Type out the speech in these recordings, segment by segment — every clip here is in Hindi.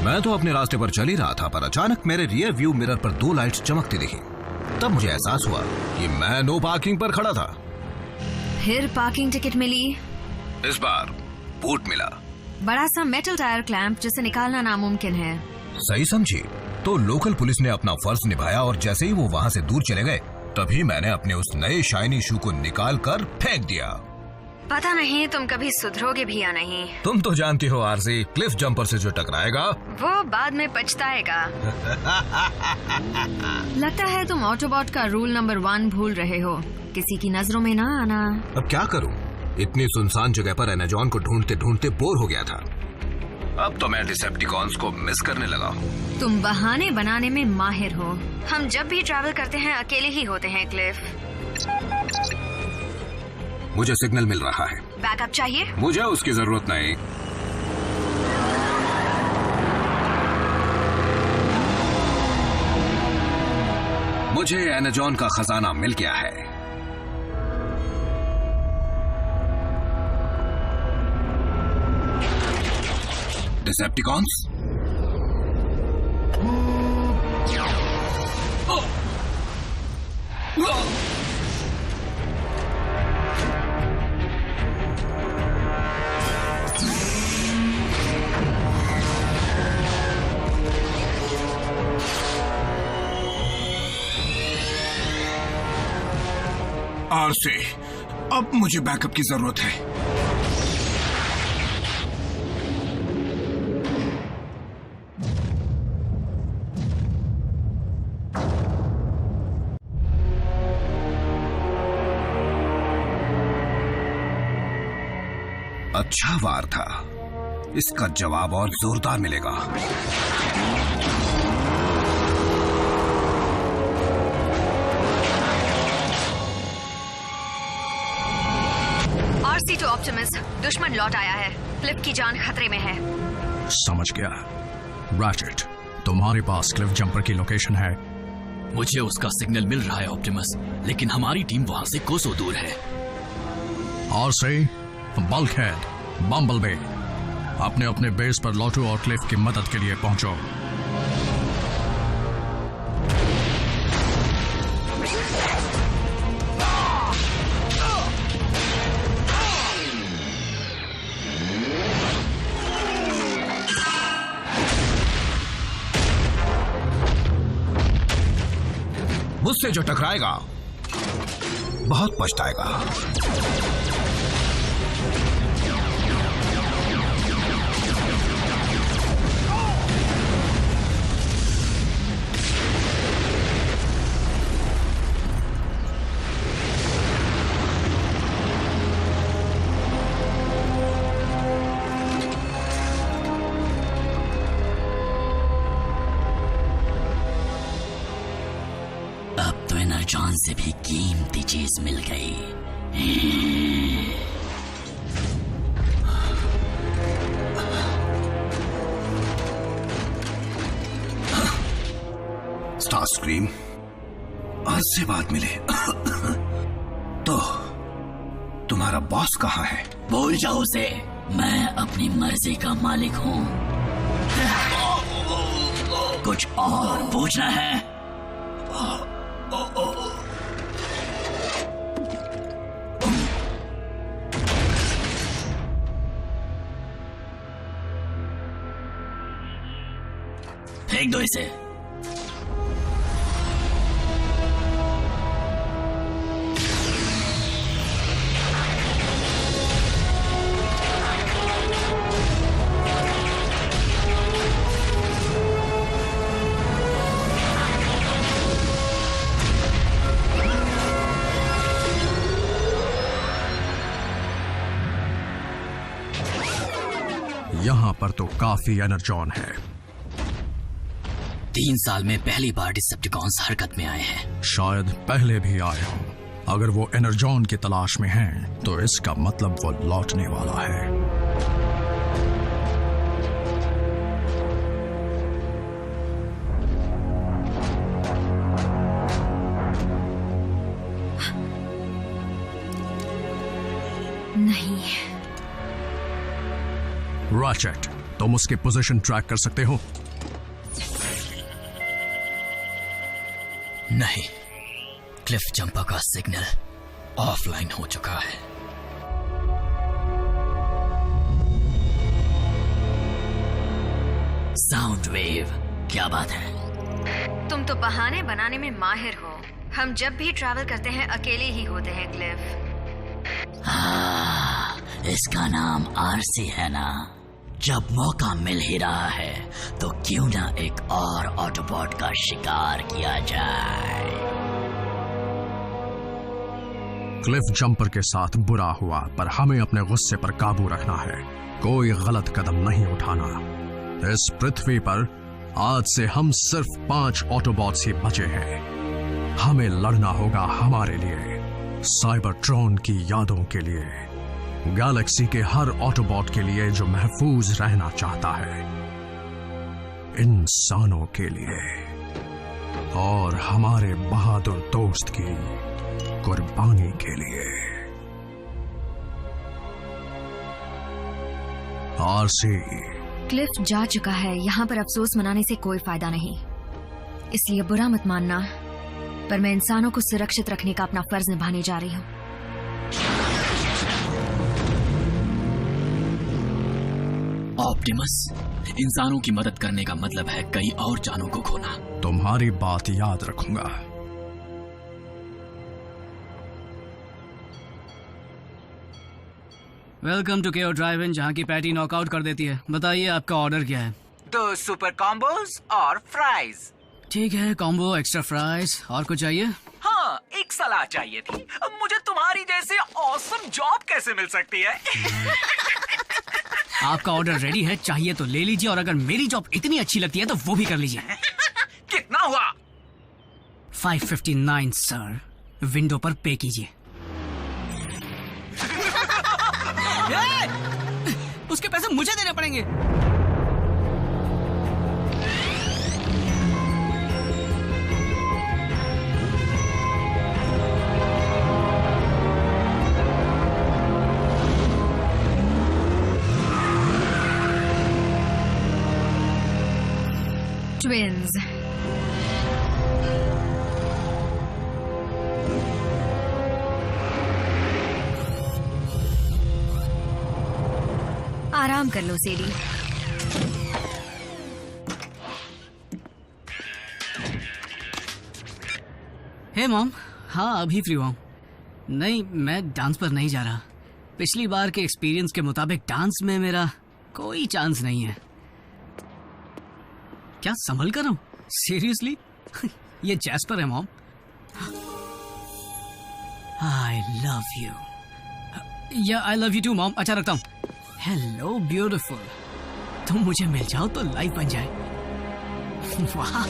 मैं तो अपने रास्ते पर चल ही रहा था, पर अचानक मेरे रियर व्यू मिरर पर 2 लाइट्स चमकती दिखी। तब मुझे एहसास हुआ कि मैं नो पार्किंग पर खड़ा था। फिर पार्किंग टिकट मिली? इस बार बूट मिला, बड़ा सा मेटल टायर क्लैंप जिसे निकालना नामुमकिन है। सही समझी। तो लोकल पुलिस ने अपना फर्ज निभाया और जैसे ही वो वहाँ से दूर चले गए, तभी मैंने अपने उस नए शाइनी शू को निकाल कर फेंक दिया। पता नहीं तुम कभी सुधरोगे भी या नहीं। तुम तो जानती हो आरसी, क्लिफ जंपर से जो टकराएगा वो बाद में पछताएगा। लगता है तुम ऑटोबॉट का रूल नंबर 1 भूल रहे हो, किसी की नजरों में ना आना। अब क्या करूं? इतनी सुनसान जगह पर एनाजॉन को ढूंढते ढूंढते बोर हो गया था। अब तो मैं डिसेप्टिकॉन्स को मिस करने लगा हूँ। तुम बहाने बनाने में माहिर हो। हम जब भी ट्रैवल करते हैं अकेले ही होते हैं क्लिफ। मुझे सिग्नल मिल रहा है। बैकअप चाहिए? मुझे उसकी जरूरत नहीं। मुझे एनाजॉन का खजाना मिल गया है। डिसेप्टिकॉन्स, आरसी, अब मुझे बैकअप की जरूरत है। अच्छा वार था, इसका जवाब और जोरदार मिलेगा। आरसी टू ऑप्टिमस, दुश्मन लौट आया है। क्लिफ की जान खतरे में है। समझ गया। रैचेट, तुम्हारे पास क्लिफ जंपर की लोकेशन है? मुझे उसका सिग्नल मिल रहा है ऑप्टिमस, लेकिन हमारी टीम वहां से कोसों दूर है। आरसी, बल्कहेड, बम्बलबे, अपने अपने बेस पर लौटो और क्लिफ की मदद के लिए पहुंचो। मुझसे जो टकराएगा बहुत पछताएगा। एनाजॉन से भी कीमती चीज मिल गई। स्टारस्क्रीम, आज से बात मिले। तो तुम्हारा बॉस कहाँ है? भूल जाओ उसे, मैं अपनी मर्जी का मालिक हूँ। कुछ और पूछना है? फेंक दो इसे। यहां पर तो काफी एनर्जॉन है। 3 साल में पहली बार डिसेप्टिकॉन्स हरकत में आए हैं। शायद पहले भी आए हों। अगर वो एनर्जॉन की तलाश में हैं, तो इसका मतलब वो लौटने वाला है। नहीं। रैचेट, तुम उसकी पोजीशन ट्रैक कर सकते हो? नहीं, क्लिफ जंपर का सिग्नल ऑफलाइन हो चुका है। साउंड वेव, क्या बात है? तुम तो बहाने बनाने में माहिर हो। हम जब भी ट्रैवल करते हैं अकेले ही होते हैं क्लिफ। हाँ, इसका नाम आरसी है ना? जब मौका मिल ही रहा है तो क्यों ना एक और ऑटोबॉट का शिकार किया जाए। क्लिफ जंपर के साथ बुरा हुआ, पर हमें अपने गुस्से पर काबू रखना है। कोई गलत कदम नहीं उठाना। इस पृथ्वी पर आज से हम सिर्फ 5 ऑटोबॉट्स ही बचे हैं। हमें लड़ना होगा हमारे लिए, साइबरट्रॉन की यादों के लिए, गैलेक्सी के हर ऑटोबॉट के लिए जो महफूज रहना चाहता है, इंसानों के लिए और हमारे बहादुर दोस्त की कुर्बानी के लिए। आरसी, क्लिफ जा चुका है, यहाँ पर अफसोस मनाने से कोई फायदा नहीं। इसलिए बुरा मत मानना, पर मैं इंसानों को सुरक्षित रखने का अपना फर्ज निभाने जा रही हूँ। ऑप्टिमस, इंसानों की मदद करने का मतलब है कई और जानों को खोना। तुम्हारी बात याद रखूंगा। वेलकम टू केओ ड्राइव इन, जहाँ की पैटी नॉकआउट कर देती है। बताइए आपका ऑर्डर क्या है? 2 सुपर कॉम्बोज और फ्राइज। ठीक है, कॉम्बो, एक्स्ट्रा फ्राइज। और कुछ चाहिए? हाँ, एक सलाह चाहिए थी। मुझे तुम्हारी जैसे ऑसम जॉब कैसे मिल सकती है? आपका ऑर्डर रेडी है, चाहिए तो ले लीजिए, और अगर मेरी जॉब इतनी अच्छी लगती है तो वो भी कर लीजिए। कितना हुआ? 559 सर। विंडो पर पे कीजिए। उसके पैसे मुझे देने पड़ेंगे। ट्विन्स, आराम कर लो सेडी। हे मॉम, हाँ अभी फ्री हुआ हूँ। नहीं, मैं डांस पर नहीं जा रहा। पिछली बार के एक्सपीरियंस के मुताबिक डांस में मेरा कोई चांस नहीं है। क्या संभल कर रहा हूँ? सीरियसली? ये जैस्पर है मॉम। I love you. या I love you too mom. अच्छा, रखता हूँ। हेलो ब्यूटीफुल, तुम मुझे मिल जाओ तो लाइफ बन जाए। वाह,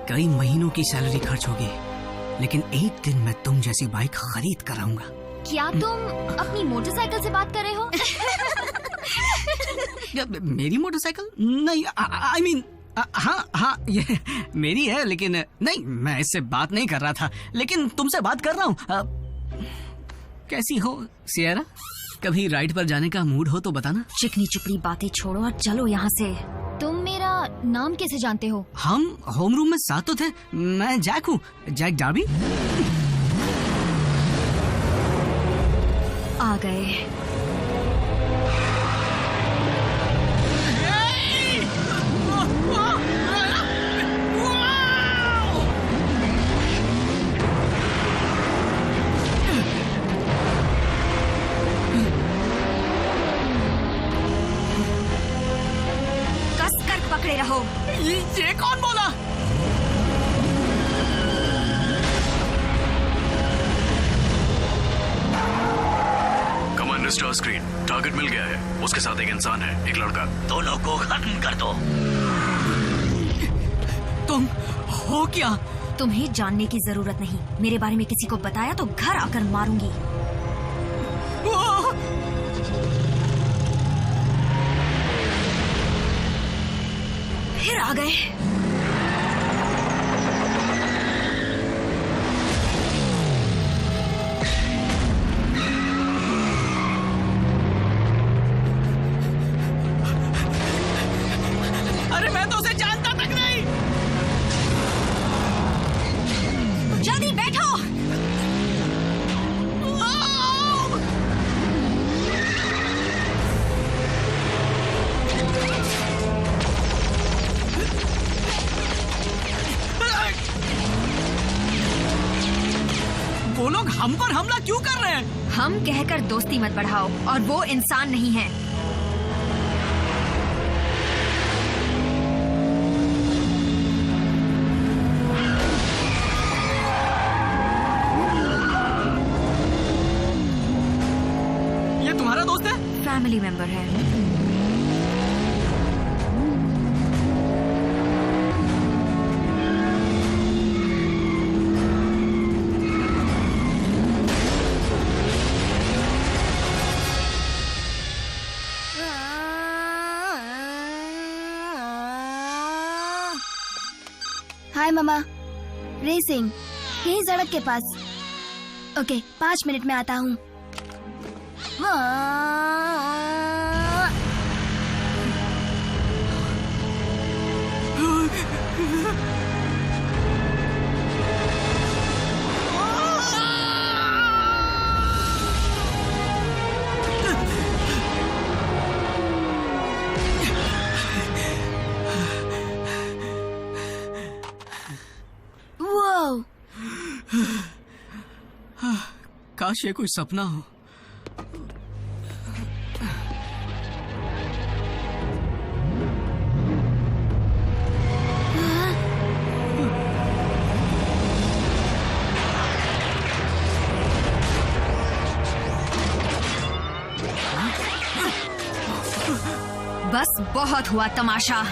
कई महीनों की सैलरी खर्च होगी, लेकिन एक दिन मैं तुम जैसी बाइक खरीद कर आऊंगा। क्या तुम अपनी मोटरसाइकिल से बात कर रहे हो? मेरी मोटरसाइकिल? नहीं, आई मीन हाँ ये मेरी है, लेकिन नहीं, मैं इससे बात नहीं कर रहा था, लेकिन तुमसे बात कर रहा हूँ। कैसी हो सियरा? कभी राइड पर जाने का मूड हो तो बताना। चिकनी चुपड़ी बातें छोड़ो और चलो यहाँ से। तुम मेरा नाम कैसे जानते हो? हम होम रूम में साथ तो थे। मैं जैक हूँ, जैक डार्बी। आ गए। पकड़े रहो। ये कौन बोला? कमांडर स्टार स्क्रीन, टारगेट मिल गया है। उसके साथ एक इंसान है, एक लड़का। दोनों को खत्म कर दो। तुम हो क्या? तुम्हें जानने की जरूरत नहीं। मेरे बारे में किसी को बताया तो घर आकर मारूंगी। फिर आ गए। हम पर हमला क्यों कर रहे हैं? हम कहकर दोस्ती मत बढ़ाओ, और वो इंसान नहीं है। ये तुम्हारा दोस्त है? फैमिली मेंबर है। हाय मामा, रेसिंग यही सड़क के पास। ओके, 5 मिनट में आता हूँ। काश ये कोई सपना हो। बस बहुत हुआ तमाशा।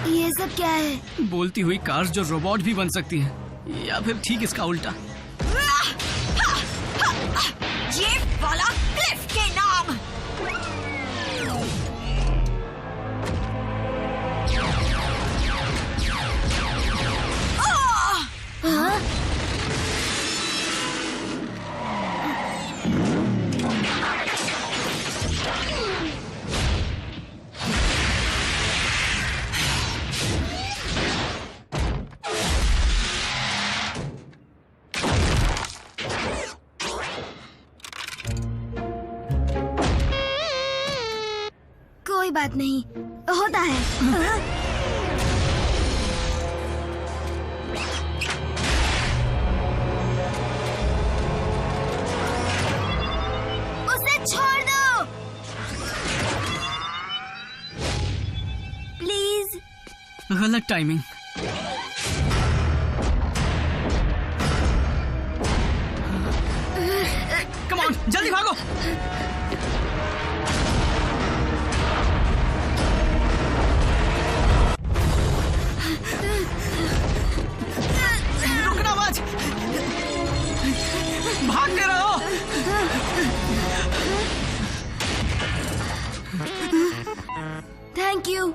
ये सब क्या है? बोलती हुई कार्स जो रोबोट भी बन सकती हैं, या फिर ठीक इसका उल्टा। ये वाला क्लिफ के नाम। कोई बात नहीं, होता है। उसे छोड़ दो प्लीज। गलत टाइमिंग। कम ऑन, जल्दी भागो। रुकना मत, भागते रहो। Thank you.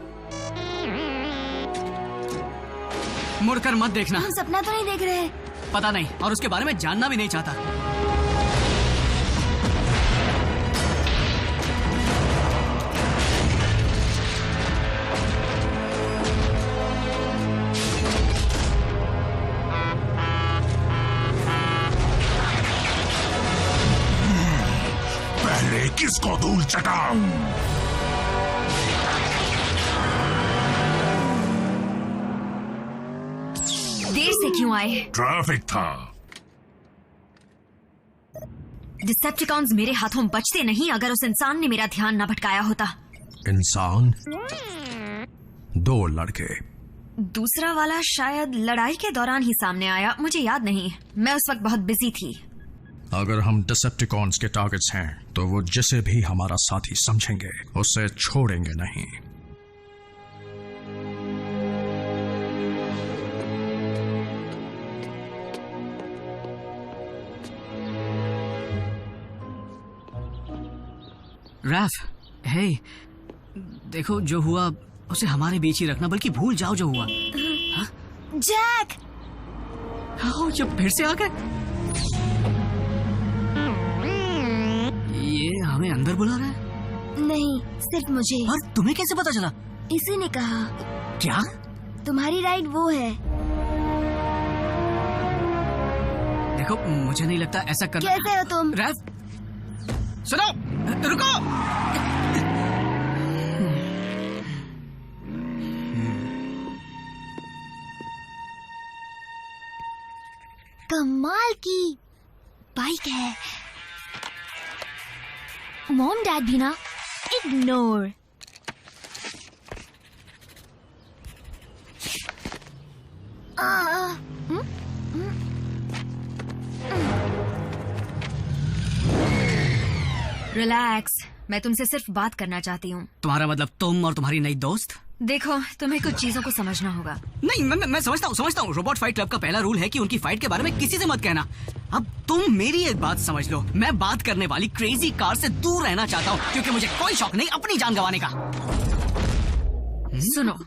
मुड़कर मत देखना। हम सपना तो नहीं देख रहे? पता नहीं, और उसके बारे में जानना भी नहीं चाहता। पहले किसको धूल चटाऊं? देर से क्यों आए? ट्रैफिक था। डिसेप्टिकॉन्स मेरे हाथों बचते नहीं अगर उस इंसान ने मेरा ध्यान न भटकाया होता। इंसान? 2 लड़के। दूसरा वाला शायद लड़ाई के दौरान ही सामने आया, मुझे याद नहीं, मैं उस वक्त बहुत बिजी थी। अगर हम डिसेप्टिकॉन्स के टारगेट्स हैं तो वो जिसे भी हमारा साथी समझेंगे उसे छोड़ेंगे नहीं। रैफ, हे, देखो जो हुआ उसे हमारे बीच ही रखना, बल्कि भूल जाओ जो हुआ। जैक! ये फिर से आ गए। ये हमें अंदर बुला रहा है? नहीं, सिर्फ मुझे। और तुम्हें कैसे पता चला? इसी ने कहा। क्या? तुम्हारी राइड वो है। देखो, मुझे नहीं लगता ऐसा करना। कैसे हो तुम? रैफ, सुनो, रुको। कमाल की बाइक है। मॉम डैड भी ना इग्नोर। रिलैक्स, मैं तुमसे सिर्फ बात करना चाहती हूँ। तुम्हारा मतलब तुम और तुम्हारी नई दोस्त? देखो, तुम्हें कुछ चीजों को समझना होगा। नहीं, मैं समझता हूँ। रोबोट फाइट क्लब का पहला रूल है कि उनकी फाइट के बारे में किसी से मत कहना। अब तुम मेरी एक बात समझ लो, मैं बात करने वाली क्रेजी कार से दूर रहना चाहता हूँ, क्योंकि मुझे कोई शौक नहीं अपनी जान गंवाने का। सुनो,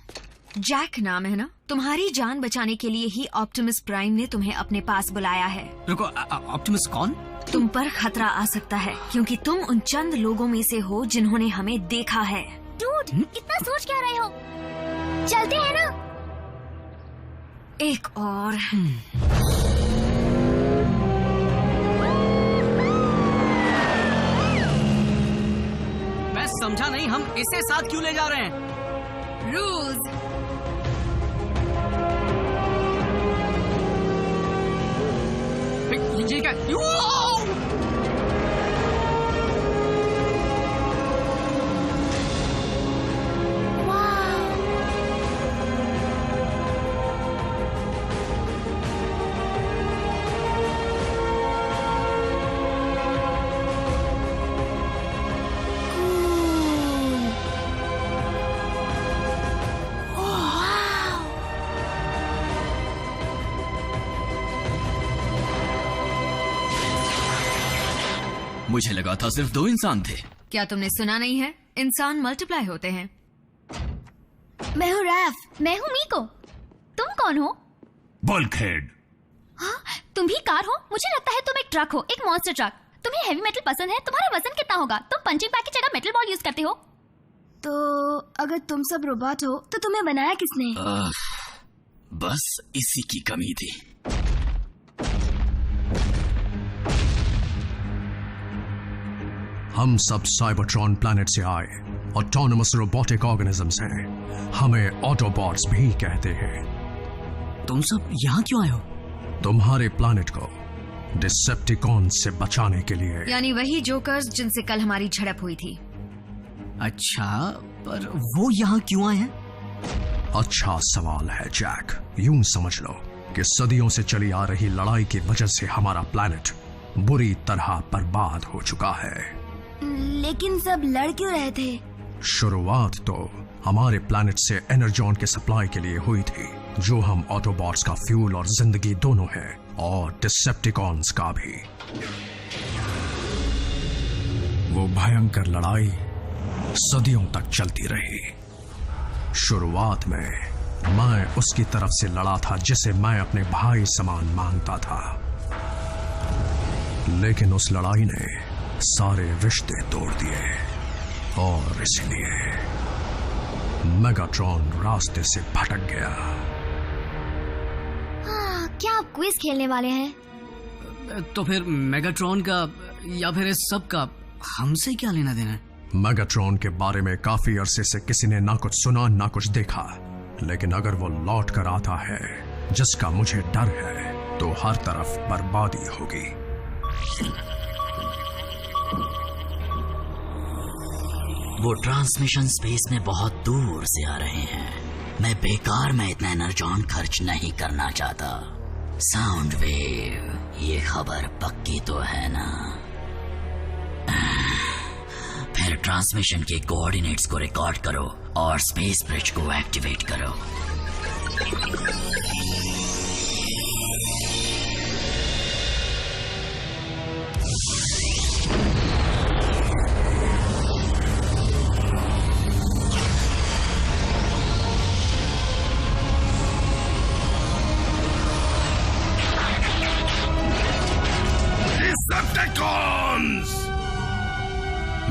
जैक नाम है ना? तुम्हारी जान बचाने के लिए ही ऑप्टिमस प्राइम ने तुम्हें अपने पास बुलाया है। रुको, ऑप्टिमस कौन? तुम पर खतरा आ सकता है, क्योंकि तुम उन चंद लोगों में से हो जिन्होंने हमें देखा है। डूड, इतना सोच क्या रहे हो? चलते हैं ना? एक और। मैं समझा नहीं, हम इसे साथ क्यों ले जा रहे हैं? रूज। ये क्या? मुझे लगा था सिर्फ 2 इंसान थे। क्या तुमने सुना नहीं है? इंसान मल्टीप्लाई होते हैं। मैं हूँ रैफ। मैं हूँ मीको। तुम कौन हो? बल्कहेड। हाँ, तुम भी कार हो? मुझे लगता है तुम एक ट्रक हो, एक मॉन्स्टर ट्रक। तुम्हें हेवी मेटल पसंद है? तुम्हारा वजन कितना होगा? तुम पंचिंग बैग की जगह मेटल बॉल यूज करते हो? तो अगर तुम सब रोबोट हो तो तुम्हें बनाया किसने? बस इसी की कमी थी। हम सब साइबरट्रॉन प्लैनेट से आए ऑटोनमस रोबोटिक ऑर्गेनिजम्स हैं। हमें ऑटोबॉट्स भी कहते हैं। तुम सब यहाँ क्यों आए हो? तुम्हारे प्लैनेट को डिसेप्टिकॉन से बचाने के लिए। यानी वही जोकर्स जिनसे कल हमारी झड़प हुई थी। अच्छा, पर वो यहाँ क्यों आए हैं? अच्छा सवाल है जैक। यूं समझ लो कि सदियों से चली आ रही लड़ाई की वजह से हमारा प्लैनेट बुरी तरह बर्बाद हो चुका है। लेकिन सब लड़ क्यों रहे थे? शुरुआत तो हमारे प्लैनेट से एनर्जॉन के सप्लाई के लिए हुई थी, जो हम ऑटोबॉट्स का फ्यूल और जिंदगी दोनों है, और डिसेप्टिकॉन्स का भी। वो भयंकर लड़ाई सदियों तक चलती रही। शुरुआत में मैं उसकी तरफ से लड़ा था जिसे मैं अपने भाई समान मानता था, लेकिन उस लड़ाई ने सारे रिश्ते तोड़ दिए, और इसलिए मेगाट्रॉन रास्ते से भटक गया। क्या आप क्विज खेलने वाले हैं? तो फिर मेगाट्रॉन का या फिर इस सब का हमसे क्या लेना देना है? मेगाट्रॉन के बारे में काफी अरसे से किसी ने ना कुछ सुना ना कुछ देखा, लेकिन अगर वो लौट कर आता है, जिसका मुझे डर है, तो हर तरफ बर्बादी होगी। वो ट्रांसमिशन स्पेस में बहुत दूर से आ रहे हैं। मैं बेकार में इतना एनर्जॉन खर्च नहीं करना चाहता। साउंड वेव, ये खबर पक्की तो है ना? फिर ट्रांसमिशन के कोऑर्डिनेट्स को रिकॉर्ड करो और स्पेस ब्रिज को एक्टिवेट करो। डिसेप्टिकॉन्स,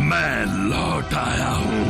मैं लौट आया हूँ।